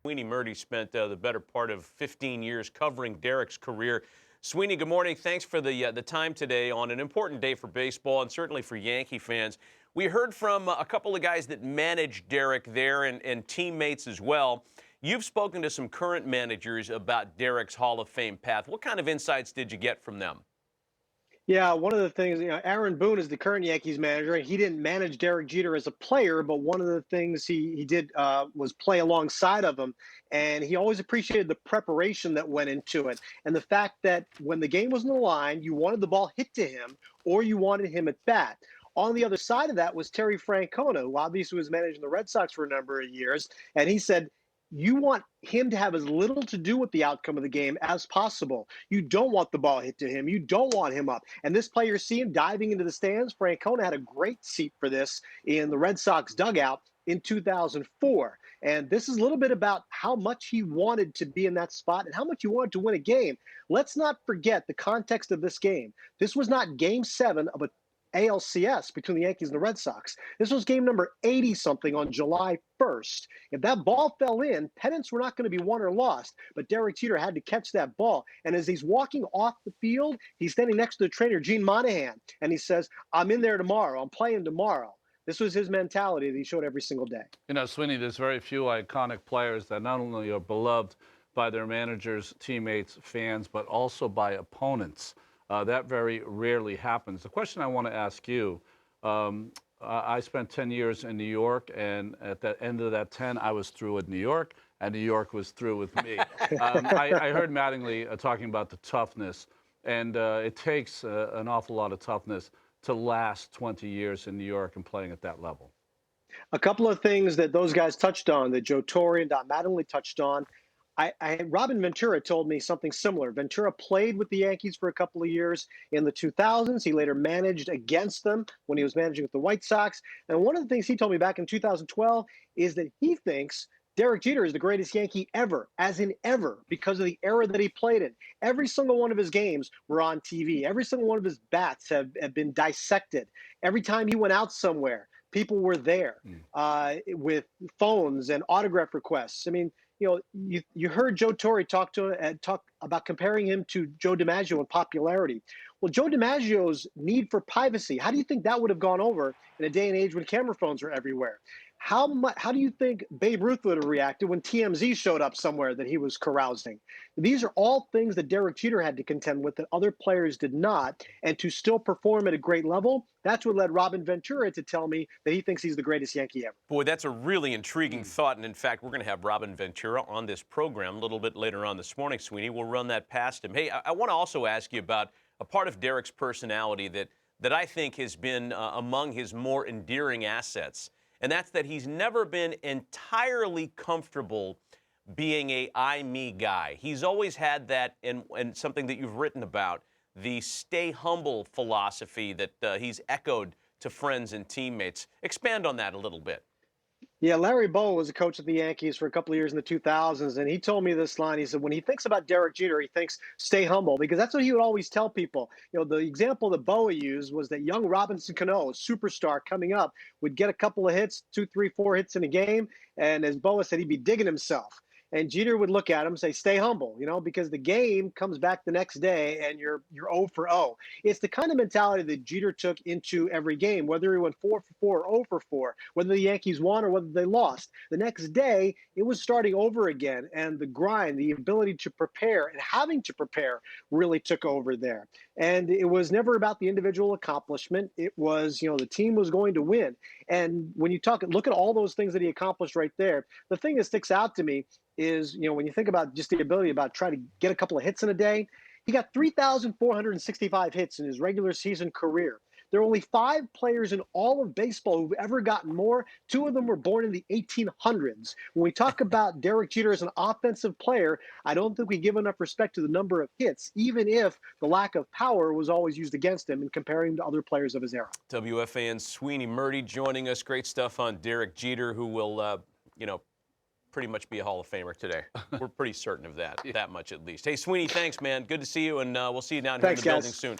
Sweeney Murti spent the better part of 15 years covering Derek's career. Sweeney, good morning. Thanks for the time today on an important day for baseball and certainly for Yankee fans. We heard from a couple of guys that managed Derek there and teammates as well. You've spoken to some current managers about Derek's Hall of Fame path. What kind of insights did you get from them? Yeah, one of the things, Aaron Boone is the current Yankees manager, and he didn't manage Derek Jeter as a player, but one of the things he did was play alongside of him, and he always appreciated the preparation that went into it, and the fact that when the game was on the line, you wanted the ball hit to him, or you wanted him at bat. On the other side of that was Terry Francona, who obviously was managing the Red Sox for a number of years, and he said, you want him to have as little to do with the outcome of the game as possible. You don't want the ball hit to him. You don't want him up. And this player, see him diving into the stands. Francona had a great seat for this in the Red Sox dugout in 2004. And this is a little bit about how much he wanted to be in that spot and how much he wanted to win a game. Let's not forget the context of this game. This was not game 7 of a ALCS between the Yankees and the Red Sox. This was game number 80-something on July 1st. If that ball fell in, pennants were not going to be won or lost, but Derek Jeter had to catch that ball. And as he's walking off the field, he's standing next to the trainer, Gene Monahan, and he says, I'm in there tomorrow. I'm playing tomorrow. This was his mentality that he showed every single day. You know, Sweeney, there's very few iconic players that not only are beloved by their managers, teammates, fans, but also by opponents. That very rarely happens. The question I want to ask you, I spent 10 years in New York, and at the end of that 10, I was through with New York, and New York was through with me. I heard Mattingly talking about the toughness, and it takes an awful lot of toughness to last 20 years in New York and playing at that level. A couple of things that those guys touched on, that Joe Torre and Don Mattingly touched on. Robin Ventura told me something similar. Ventura played with the Yankees for a couple of years in the 2000s. He later managed against them when he was managing with the White Sox. And one of the things he told me back in 2012 is that he thinks Derek Jeter is the greatest Yankee ever, as in ever, because of the era that he played in. Every single one of his games were on TV. Every single one of his bats have been dissected. Every time he went out somewhere, people were there with phones and autograph requests. I mean, you heard Joe Torre talk about comparing him to Joe DiMaggio in popularity. Well, Joe DiMaggio's need for privacy, how do you think that would have gone over in a day and age when camera phones are everywhere? How do you think Babe Ruth would have reacted when TMZ showed up somewhere that he was carousing? These are all things that Derek Jeter had to contend with that other players did not, and to still perform at a great level, that's what led Robin Ventura to tell me that he thinks he's the greatest Yankee ever. Boy, that's a really intriguing thought, and in fact, we're going to have Robin Ventura on this program a little bit later on this morning, Sweeney. We'll run that past him. Hey, I want to also ask you about a part of Derek's personality that I think has been among his more endearing assets. And that's that he's never been entirely comfortable being a I, me guy. He's always had that, and something that you've written about, the stay humble philosophy that he's echoed to friends and teammates. Expand on that a little bit. Yeah, Larry Bowa was a coach of the Yankees for a couple of years in the 2000s, and he told me this line. He said, when he thinks about Derek Jeter, he thinks, stay humble, because that's what he would always tell people. The example that Bowa used was that young Robinson Cano, a superstar coming up, would get a couple of hits, 2, 3, 4 hits in a game, and as Bowa said, he'd be digging himself. And Jeter would look at him and say, stay humble, because the game comes back the next day and you're 0 for 0. It's the kind of mentality that Jeter took into every game, whether he went 4 for 4 or 0 for 4, whether the Yankees won or whether they lost. The next day, it was starting over again, and the grind, the ability to prepare and having to prepare really took over there. And it was never about the individual accomplishment. It was, the team was going to win. And when you look at all those things that he accomplished right there, the thing that sticks out to me is, when you think about just the ability about trying to get a couple of hits in a day, he got 3,465 hits in his regular season career. There are only 5 players in all of baseball who've ever gotten more. 2 of them were born in the 1800s. When we talk about Derek Jeter as an offensive player, I don't think we give enough respect to the number of hits, even if the lack of power was always used against him in comparing to other players of his era. WFAN's Sweeney Murti joining us. Great stuff on Derek Jeter, who will, pretty much be a Hall of Famer today. We're pretty certain of that, that much at least. Hey, Sweeney, thanks, man. Good to see you, and we'll see you down here in the building soon.